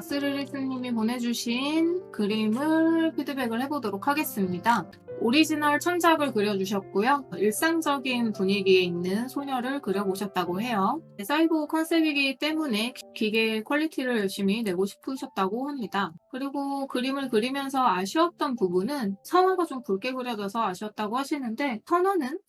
스르리스님이 보내주신 그림을 피드백을 해보도록 하겠습니다. 오리지널 천작을 그려주셨고요. 일상적인 분위기에 있는 소녀를 그려보셨다고 해요. 사이보그 컨셉이기 때문에 기계 퀄리티를 열심히 내고 싶으셨다고 합니다. 그리고 그림을 그리면서 아쉬웠던 부분은 선화가 좀 굵게 그려져서 아쉬웠다고 하시는데 선화는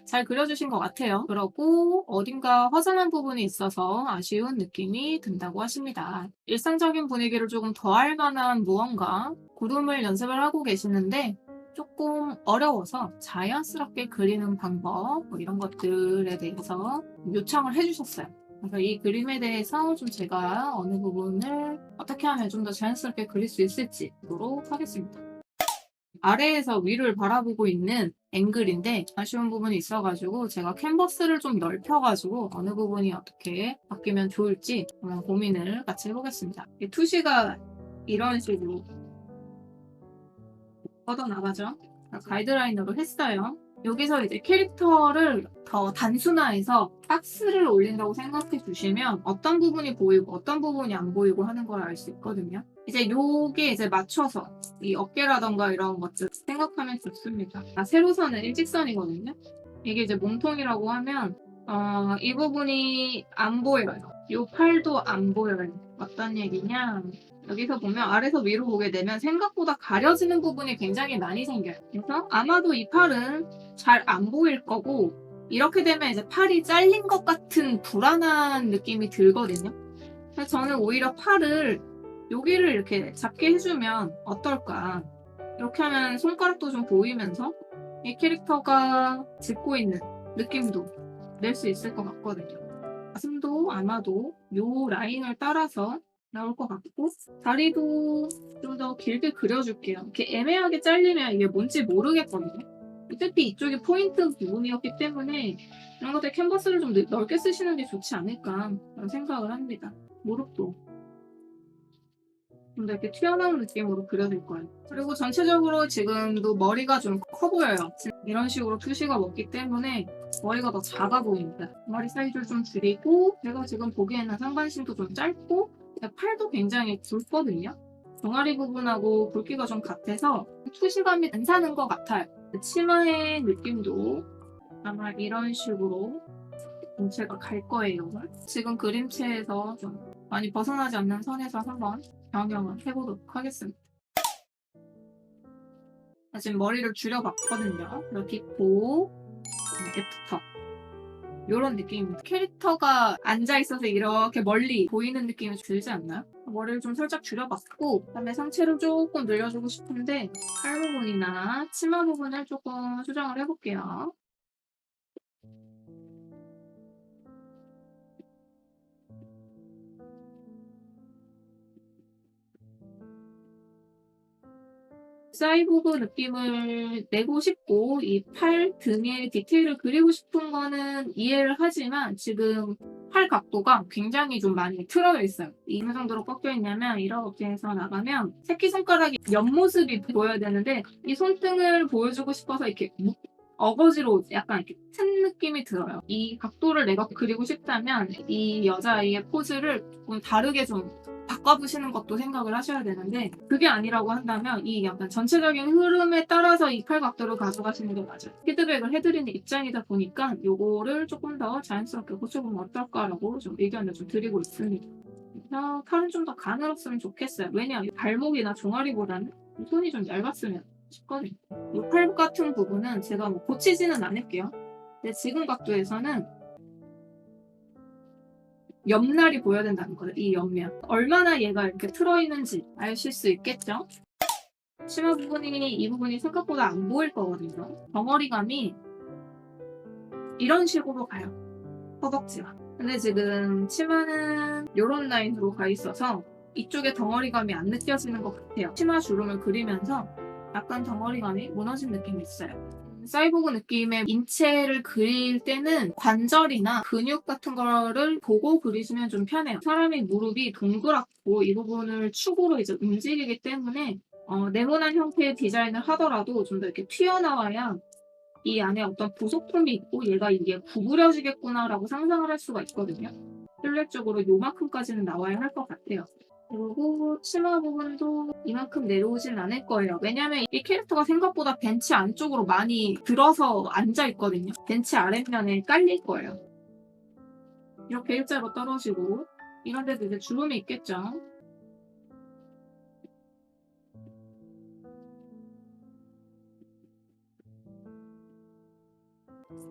잘 그려주신 것 같아요. 그러고 어딘가 허전한 부분이 있어서 아쉬운 느낌이 든다고 하십니다. 일상적인 분위기를 조금 더할 만한 무언가 구름을 연습을 하고 계시는데 조금 어려워서 자연스럽게 그리는 방법 이런 것들에 대해서 요청을 해주셨어요. 그래서 이 그림에 대해서 좀 제가 어느 부분을 어떻게 하면 좀 더 자연스럽게 그릴 수 있을지 보도록 하겠습니다. 아래에서 위를 바라보고 있는 앵글인데 아쉬운 부분이 있어가지고 제가 캔버스를 좀 넓혀가지고 어느 부분이 어떻게 바뀌면 좋을지 한번 고민을 같이 해보겠습니다. 이 투시가 이런 식으로 뻗어나가죠. 가이드라인으로 했어요. 여기서 이제 캐릭터를 더 단순화해서 박스를 올린다고 생각해 주시면 어떤 부분이 보이고 어떤 부분이 안 보이고 하는 걸 알 수 있거든요. 이제 요게 이제 맞춰서 이 어깨라던가 이런 것들 생각하면 좋습니다. 세로선은 일직선이거든요. 이게 이제 몸통이라고 하면 이 부분이 안 보여요. 요 팔도 안 보여요. 어떤 얘기냐? 여기서 보면 아래서 위로 보게 되면 생각보다 가려지는 부분이 굉장히 많이 생겨요. 그래서 아마도 이 팔은 잘 안 보일 거고 이렇게 되면 이제 팔이 잘린 것 같은 불안한 느낌이 들거든요. 그래서 저는 오히려 팔을 여기를 이렇게 잡게 해주면 어떨까. 이렇게 하면 손가락도 좀 보이면서 이 캐릭터가 짚고 있는 느낌도 낼 수 있을 것 같거든요. 가슴도 아마도 요 라인을 따라서 나올 것 같고 다리도 좀 더 길게 그려줄게요. 이렇게 애매하게 잘리면 이게 뭔지 모르겠거든요. 어차피 이쪽이 포인트 부분이었기 때문에 이런 것들 캔버스를 좀 넓게 쓰시는 게 좋지 않을까 그런 생각을 합니다. 무릎도 좀 더 이렇게 튀어나온 느낌으로 그려줄 거예요. 그리고 전체적으로 지금도 머리가 좀 커 보여요. 이런 식으로 투시가 먹기 때문에 머리가 더 작아 보입니다. 머리 사이즈를 좀 줄이고 제가 지금 보기에는 상반신도 좀 짧고 팔도 굉장히 굵거든요. 종아리 부분하고 굵기가 좀 같아서 투시감이 안 사는 것 같아요. 치마의 느낌도 아마 이런 식으로 전체가 갈 거예요. 지금 그림체에서 좀 많이 벗어나지 않는 선에서 한번 변형을 해보도록 하겠습니다. 지금 머리를 줄여봤거든요. 그리고 뒷코, 애프터 이런 느낌입니다. 캐릭터가 앉아있어서 이렇게 멀리 보이는 느낌이 들지 않나요? 머리를 좀 살짝 줄여봤고 그다음에 상체를 조금 늘려주고 싶은데 팔 부분이나 치마 부분을 조금 수정을 해볼게요. 사이보그 느낌을 내고 싶고 이 팔 등의 디테일을 그리고 싶은 거는 이해를 하지만 지금 팔 각도가 굉장히 좀 많이 틀어져 있어요. 어느 정도로 꺾여 있냐면 이렇게 해서 나가면 새끼손가락이 옆모습이 보여야 되는데 이 손등을 보여주고 싶어서 이렇게 어거지로 약간 이렇게 튼 느낌이 들어요. 이 각도를 내가 그리고 싶다면 이 여자아이의 포즈를 조금 다르게 좀 바꿔보시는 것도 생각을 하셔야 되는데 그게 아니라고 한다면 이 약간 전체적인 흐름에 따라서 이 팔 각도를 가져가시는 게 맞아요. 피드백을 해드리는 입장이다 보니까 요거를 조금 더 자연스럽게 고쳐보면 어떨까라고 좀 의견을 좀 드리고 있습니다. 그래서 팔은 좀 더 가늘었으면 좋겠어요. 왜냐하면 발목이나 종아리보다는 손이 좀 얇았으면 싶거든요. 이 팔 같은 부분은 제가 뭐 고치지는 않을게요. 근데 지금 각도에서는 옆날이 보여야 된다는 거예요. 이 옆면. 얼마나 얘가 이렇게 틀어있는지 아실 수 있겠죠? 치마 부분이 이 부분이 생각보다 안 보일 거거든요. 덩어리감이 이런 식으로 가요. 허벅지가. 근데 지금 치마는 이런 라인으로 가 있어서 이쪽에 덩어리감이 안 느껴지는 것 같아요. 치마 주름을 그리면서 약간 덩어리감이 무너진 느낌이 있어요. 사이보그 느낌의 인체를 그릴 때는 관절이나 근육 같은 거를 보고 그리시면 좀 편해요. 사람의 무릎이 동그랗고 이 부분을 축으로 이제 움직이기 때문에 네모난 형태의 디자인을 하더라도 좀 더 이렇게 튀어나와야 이 안에 어떤 부속품이 있고 얘가 이게 구부려지겠구나라고 상상을 할 수가 있거든요. 실내적으로 요만큼까지는 나와야 할 것 같아요. 그리고 치마 부분도 이만큼 내려오진 않을 거예요. 왜냐면 이 캐릭터가 생각보다 벤치 안쪽으로 많이 들어서 앉아있거든요. 벤치 아랫면에 깔릴 거예요. 이렇게 일자로 떨어지고 이런 데도 이제 주름이 있겠죠.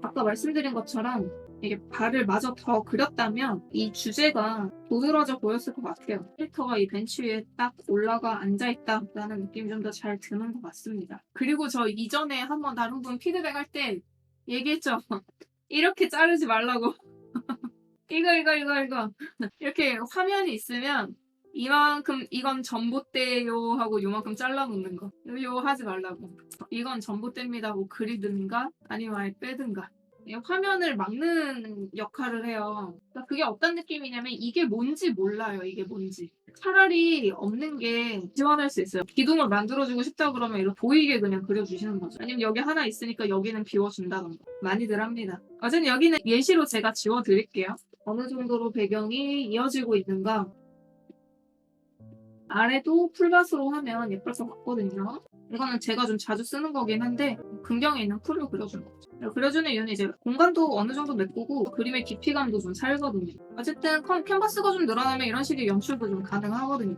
아까 말씀드린 것처럼 이게 발을 마저 더 그렸다면 이 주제가 도드라져 보였을 것 같아요. 캐릭터가 이 벤치 위에 딱 올라가 앉아있다라는 느낌이 좀 더 잘 드는 것 같습니다. 그리고 저 이전에 한번 다른 분 피드백 할 때 얘기했죠. 이렇게 자르지 말라고. 이거. 이렇게 화면이 있으면 이만큼 이건 전봇대요 하고 요만큼 잘라놓는 거. 요 하지 말라고. 이건 전봇대입니다 하고 그리든가 아니면 아예 빼든가. 화면을 막는 역할을 해요. 그러니까 그게 어떤 느낌이냐면 이게 뭔지 몰라요. 이게 뭔지. 차라리 없는 게 지원할 수 있어요. 기둥을 만들어주고 싶다 그러면 이렇게 보이게 그냥 그려주시는 거죠. 아니면 여기 하나 있으니까 여기는 비워준다던가. 많이들 합니다. 어쨌든 여기는 예시로 제가 지워드릴게요. 어느 정도로 배경이 이어지고 있는가. 아래도 풀밭으로 하면 예쁠 것 같거든요. 이거는 제가 좀 자주 쓰는 거긴 한데 근경에 있는 풀을 그려주는 거죠. 그려주는 이유는 이제 공간도 어느 정도 메꾸고 그림의 깊이감도 좀 살거든요. 어쨌든 캔버스가 좀 늘어나면 이런 식의 연출도 좀 가능하거든요.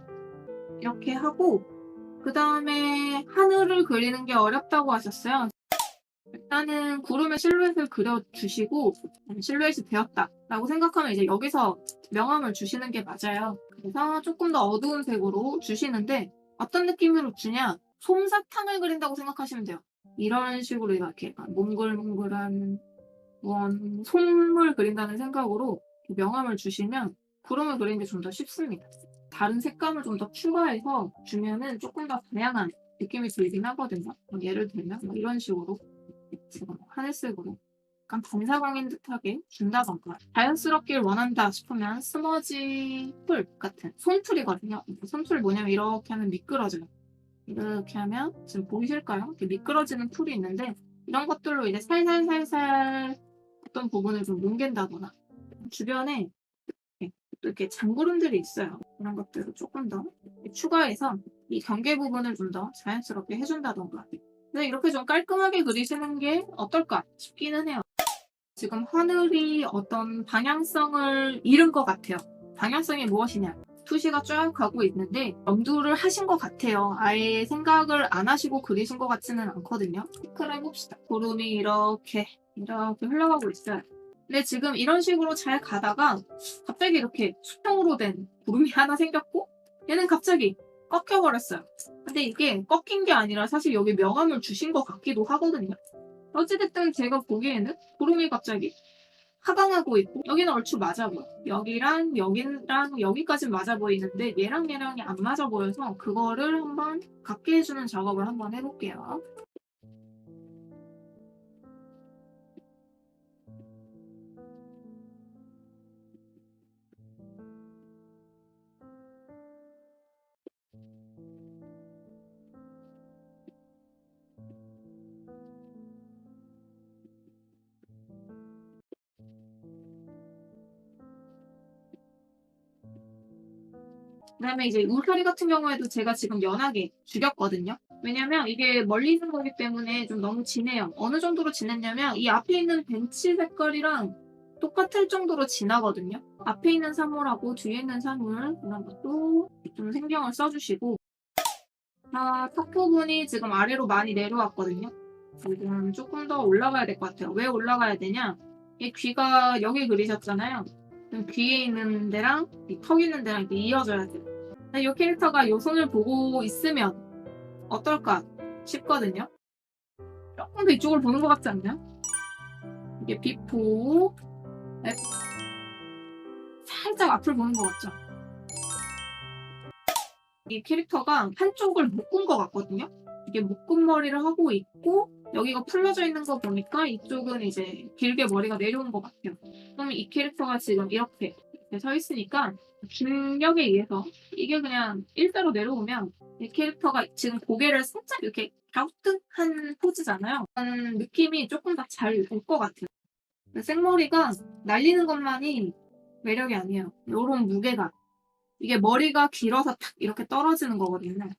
이렇게 하고 그 다음에 하늘을 그리는 게 어렵다고 하셨어요. 일단은 구름의 실루엣을 그려주시고 실루엣이 되었다라고 생각하면 이제 여기서 명암을 주시는 게 맞아요. 그래서 조금 더 어두운 색으로 주시는데 어떤 느낌으로 주냐? 솜사탕을 그린다고 생각하시면 돼요. 이런 식으로 이렇게 몽글몽글한 솜을 그린다는 생각으로 명암을 주시면 구름을 그리는 게 좀 더 쉽습니다. 다른 색감을 좀 더 추가해서 주면은 조금 더 다양한 느낌이 들긴 하거든요. 예를 들면 이런 식으로 지금 하늘색으로 약간 반사광인 듯하게 준다던가 자연스럽길 원한다 싶으면 스머지 풀 같은 솜툴이거든요. 솜툴 뭐냐면 이렇게 하면 미끄러져요. 이렇게 하면 지금 보이실까요? 이렇게 미끄러지는 풀이 있는데 이런 것들로 이제 살살살살 어떤 부분을 좀 뭉갠다거나 주변에 또 이렇게 잔구름들이 있어요. 이런 것들을 조금 더 추가해서 이 경계 부분을 좀 더 자연스럽게 해준다던가 근데 이렇게 좀 깔끔하게 그리시는 게 어떨까 싶기는 해요. 지금 하늘이 어떤 방향성을 잃은 것 같아요. 방향성이 무엇이냐? 투시가 쫙 가고 있는데 염두를 하신 것 같아요. 아예 생각을 안 하시고 그리신 것 같지는 않거든요. 체크를 해봅시다. 구름이 이렇게 흘러가고 있어요. 근데 지금 이런 식으로 잘 가다가 갑자기 이렇게 수평으로 된 구름이 하나 생겼고 얘는 갑자기 꺾여버렸어요. 근데 이게 꺾인 게 아니라 사실 여기 명암을 주신 것 같기도 하거든요. 어찌됐든 제가 보기에는 구름이 갑자기 하강하고 있고 여기는 얼추 맞아 보여. 여기랑 여기까지는 맞아 보이는데 얘랑이 안 맞아 보여서 그거를 한번 같게 해주는 작업을 한번 해볼게요. 그다음에 이제 울타리 같은 경우에도 제가 지금 연하게 죽였거든요. 왜냐면 이게 멀리 있는 거기 때문에 좀 너무 진해요. 어느 정도로 진했냐면 이 앞에 있는 벤치 색깔이랑 똑같을 정도로 진하거든요. 앞에 있는 사물하고 뒤에 있는 사물 이런 것도 좀 신경을 써주시고 턱 부분이 지금 아래로 많이 내려왔거든요. 지금 조금 더 올라가야 될 것 같아요. 왜 올라가야 되냐? 이 귀가 여기 그리셨잖아요. 귀에 있는 데랑 이 턱 있는 데랑 이렇게 이어져야 돼요. 이 캐릭터가 요 손을 보고 있으면 어떨까 싶거든요. 조금 더 이쪽을 보는 것 같지 않나요? 이게 비포 살짝 앞을 보는 것 같죠? 이 캐릭터가 한쪽을 묶은 것 같거든요. 이게 묶은 머리를 하고 있고 여기가 풀려져 있는 거 보니까 이쪽은 이제 길게 머리가 내려온 것 같아요. 그러면 이 캐릭터가 지금 이렇게 서 있으니까 중력에 의해서 이게 그냥 일자로 내려오면 이 캐릭터가 지금 고개를 살짝 이렇게 갸우뚱한 포즈잖아요. 그런 느낌이 조금 더 잘 올 것 같아요. 생머리가 날리는 것만이 매력이 아니에요. 이런 무게감. 이게 머리가 길어서 탁 이렇게 떨어지는 거거든요.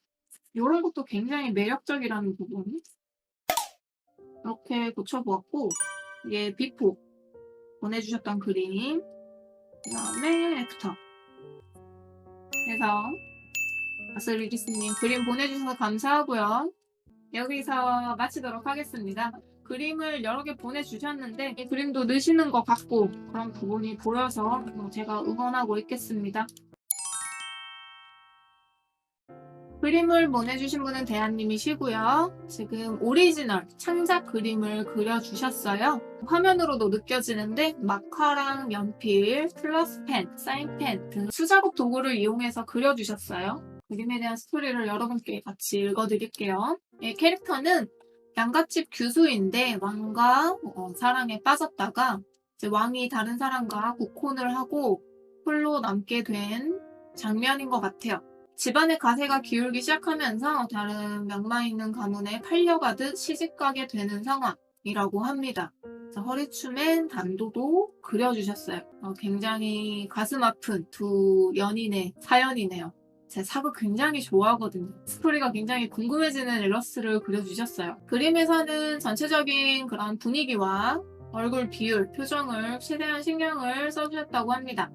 요런 것도 굉장히 매력적이라는 부분. 이렇게 고쳐보았고, 이게 비포 보내주셨던 그림, 그 다음에 애프터 해서 아스리리스님 그림 보내주셔서 감사하고요. 여기서 마치도록 하겠습니다. 그림을 여러 개 보내주셨는데 이 그림도 넣으시는 것 같고 그런 부분이 보여서 제가 응원하고 있겠습니다. 그림을 보내주신 분은 대한님이시고요. 지금 오리지널 창작 그림을 그려주셨어요. 화면으로도 느껴지는데 마카랑 연필, 플러스펜, 사인펜 등 수작업 도구를 이용해서 그려주셨어요. 그림에 대한 스토리를 여러분께 같이 읽어드릴게요. 캐릭터는 양갓집 규수인데 왕과 사랑에 빠졌다가 이제 왕이 다른 사람과 국혼을 하고 홀로 남게 된 장면인 것 같아요. 집안의 가세가 기울기 시작하면서 다른 명마 있는 가문에 팔려가듯 시집가게 되는 상황이라고 합니다. 허리춤엔 단도도 그려주셨어요. 굉장히 가슴 아픈 두 연인의 사연이네요. 제 사극 굉장히 좋아하거든요. 스토리가 굉장히 궁금해지는 일러스트를 그려주셨어요. 그림에서는 전체적인 그런 분위기와 얼굴 비율, 표정을 최대한 신경을 써주셨다고 합니다.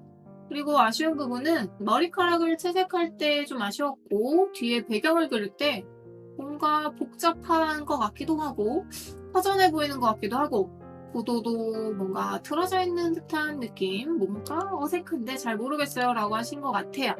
그리고 아쉬운 부분은 머리카락을 채색할 때 좀 아쉬웠고 뒤에 배경을 그릴 때 뭔가 복잡한 것 같기도 하고 허전해 보이는 것 같기도 하고 구도도 뭔가 틀어져 있는 듯한 느낌, 뭔가 어색한데 잘 모르겠어요 라고 하신 것 같아요.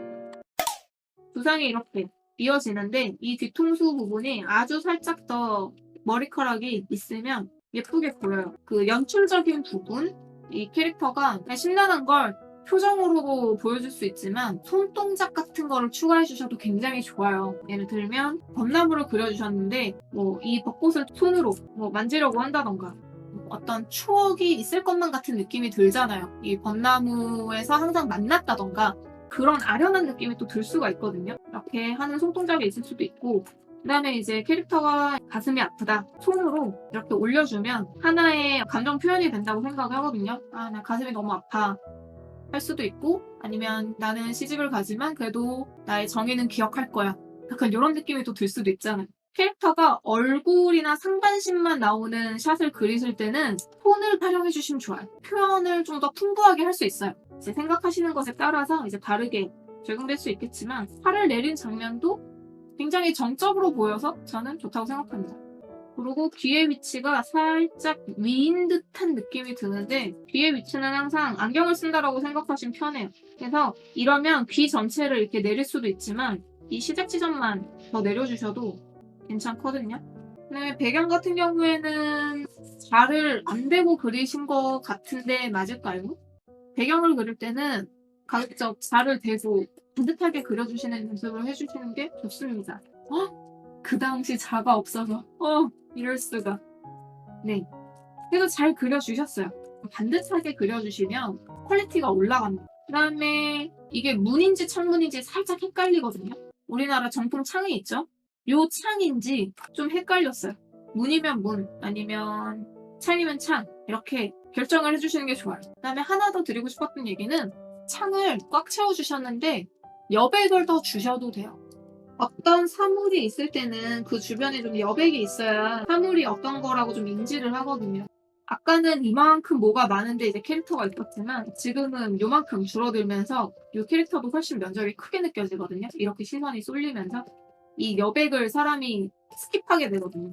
두상이 이렇게 이어지는데 이 뒤통수 부분이 아주 살짝 더 머리카락이 있으면 예쁘게 보여요. 그 연출적인 부분, 이 캐릭터가 심란한 걸 표정으로 보여줄 수 있지만 손동작 같은 거를 추가해 주셔도 굉장히 좋아요. 예를 들면 벚나무를 그려주셨는데 이 벚꽃을 손으로 만지려고 한다던가 어떤 추억이 있을 것만 같은 느낌이 들잖아요. 이 벚나무에서 항상 만났다던가 그런 아련한 느낌이 또 들 수가 있거든요. 이렇게 하는 손동작이 있을 수도 있고 그 다음에 이제 캐릭터가 가슴이 아프다 손으로 이렇게 올려주면 하나의 감정 표현이 된다고 생각을 하거든요. 나 가슴이 너무 아파 할 수도 있고 아니면 나는 시집을 가지만 그래도 나의 정의는 기억할 거야. 약간 이런 느낌이 또 들 수도 있잖아요. 캐릭터가 얼굴이나 상반신만 나오는 샷을 그리실 때는 톤을 활용해 주시면 좋아요. 표현을 좀 더 풍부하게 할 수 있어요. 이제 생각하시는 것에 따라서 이제 다르게 적용될 수 있겠지만 화를 내린 장면도 굉장히 정적으로 보여서 저는 좋다고 생각합니다. 그리고 귀의 위치가 살짝 위인 듯한 느낌이 드는데 귀의 위치는 항상 안경을 쓴다라고 생각하시면 편해요. 그래서 이러면 귀 전체를 이렇게 내릴 수도 있지만 이 시작 지점만 더 내려주셔도 괜찮거든요. 근데 배경 같은 경우에는 잘을 안 대고 그리신 것 같은데 맞을까요? 배경을 그릴 때는 가급적 잘을 대고 반듯하게 그려주시는 연습을 해주시는 게 좋습니다. 그 당시 자가 없어서 이럴 수가. 네, 그래도 잘 그려주셨어요. 반듯하게 그려주시면 퀄리티가 올라갑니다. 그 다음에 이게 문인지 창문인지 살짝 헷갈리거든요. 우리나라 정통 창이 있죠? 요 창인지 좀 헷갈렸어요. 문이면 문, 아니면 창이면 창 이렇게 결정을 해주시는 게 좋아요. 그 다음에 하나 더 드리고 싶었던 얘기는 창을 꽉 채워주셨는데 여백을 더 주셔도 돼요. 어떤 사물이 있을 때는 그 주변에 좀 여백이 있어야 사물이 어떤 거라고 좀 인지를 하거든요. 아까는 이만큼 뭐가 많은데 이제 캐릭터가 있었지만 지금은 요만큼 줄어들면서 이 캐릭터도 훨씬 면적이 크게 느껴지거든요. 이렇게 시선이 쏠리면서 이 여백을 사람이 스킵하게 되거든요.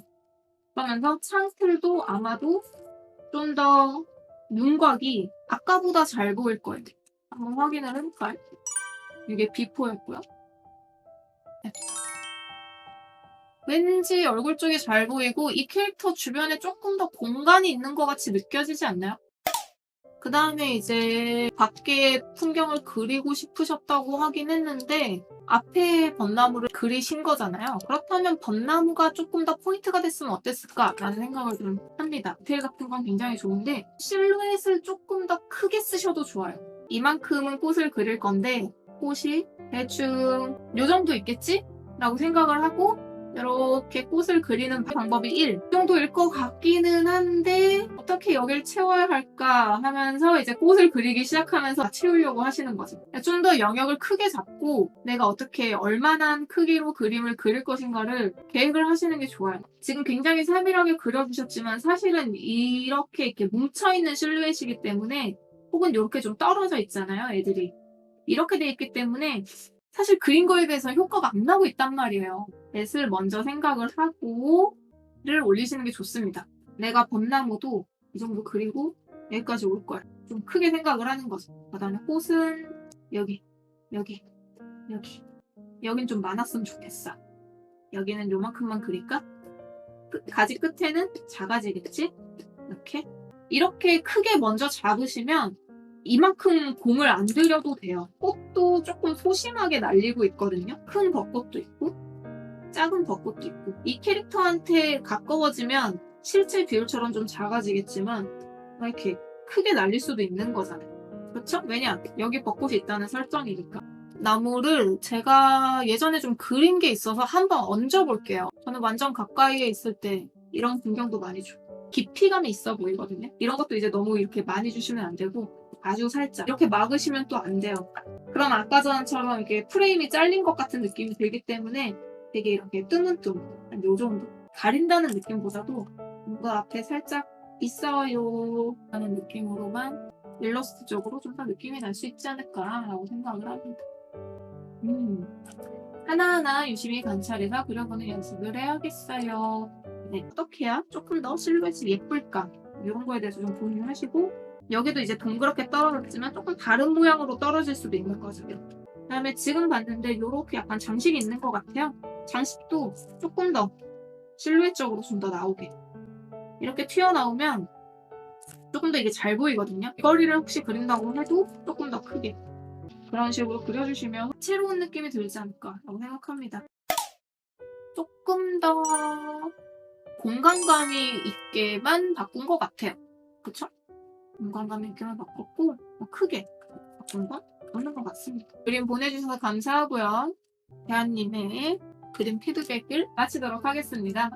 그러면서 창틀도 아마도 좀 더 윤곽이 아까보다 잘 보일 거예요. 한번 확인을 해볼까요? 이게 비포였고요. 네. 왠지 얼굴 쪽이 잘 보이고 이 캐릭터 주변에 조금 더 공간이 있는 것 같이 느껴지지 않나요? 그 다음에 이제 밖에 풍경을 그리고 싶으셨다고 하긴 했는데 앞에 벚나무를 그리신 거잖아요. 그렇다면 벚나무가 조금 더 포인트가 됐으면 어땠을까라는 생각을 좀 합니다. 디테일 같은 건 굉장히 좋은데 실루엣을 조금 더 크게 쓰셔도 좋아요. 이만큼은 꽃을 그릴 건데 꽃이 대충 요 정도 있겠지? 라고 생각을 하고 이렇게 꽃을 그리는 방법이 1. 이 정도일 것 같기는 한데 어떻게 여길 채워야 할까 하면서 이제 꽃을 그리기 시작하면서 채우려고 하시는 거죠. 좀 더 영역을 크게 잡고 내가 어떻게 얼마나 크기로 그림을 그릴 것인가를 계획을 하시는 게 좋아요. 지금 굉장히 세밀하게 그려주셨지만 사실은 이렇게 뭉쳐있는 실루엣이기 때문에 혹은 이렇게 좀 떨어져 있잖아요, 애들이. 이렇게 돼 있기 때문에 사실 그린 거에 대해서 효과가 안 나고 있단 말이에요. 넷을 먼저 생각을 하고 를 올리시는 게 좋습니다. 내가 벚나무도 이 정도 그리고 여기까지 올 거야. 좀 크게 생각을 하는 거죠. 그다음에 꽃은 여기, 여기, 여기. 여긴 좀 많았으면 좋겠어. 여기는 요만큼만 그릴까? 가지 끝에는 작아지겠지? 이렇게 크게 먼저 잡으시면 이만큼 공을 안 들여도 돼요. 꽃도 조금 소심하게 날리고 있거든요. 큰 벚꽃도 있고 작은 벚꽃도 있고 이 캐릭터한테 가까워지면 실제 비율처럼 좀 작아지겠지만 이렇게 크게 날릴 수도 있는 거잖아요. 그렇죠? 왜냐? 여기 벚꽃이 있다는 설정이니까. 나무를 제가 예전에 좀 그린 게 있어서 한번 얹어볼게요. 저는 완전 가까이에 있을 때 이런 풍경도 많이 줘요. 깊이감이 있어 보이거든요. 이런 것도 이제 너무 이렇게 많이 주시면 안 되고 아주 살짝 이렇게 막으시면 또 안 돼요. 그럼 아까 전처럼 이렇게 프레임이 잘린 것 같은 느낌이 들기 때문에 되게 이렇게 뜨문뜨문 한 요 정도 가린다는 느낌보다도 뭔가 앞에 살짝 있어요 하는 느낌으로만 일러스트적으로 좀 더 느낌이 날 수 있지 않을까라고 생각을 합니다. 하나하나 유심히 관찰해서 그려보는 연습을 해야겠어요. 네, 어떻게 해야 조금 더 실루엣이 예쁠까? 이런 거에 대해서 좀 고민하시고 여기도 이제 동그랗게 떨어졌지만 조금 다른 모양으로 떨어질 수도 있는 거죠. 그 다음에 지금 봤는데 이렇게 약간 장식이 있는 것 같아요. 장식도 조금 더 실루엣적으로 좀 더 나오게 이렇게 튀어나오면 조금 더 이게 잘 보이거든요. 거리를 혹시 그린다고 해도 조금 더 크게 그런 식으로 그려주시면 새로운 느낌이 들지 않을까라고 생각합니다. 조금 더 공간감이 있게만 바꾼 것 같아요. 그쵸? 공간감 있게만 바꿨고 크게 바꾼 건 없는 것 같습니다. 그림 보내주셔서 감사하고요. 대한님의 그림 피드백을 마치도록 하겠습니다.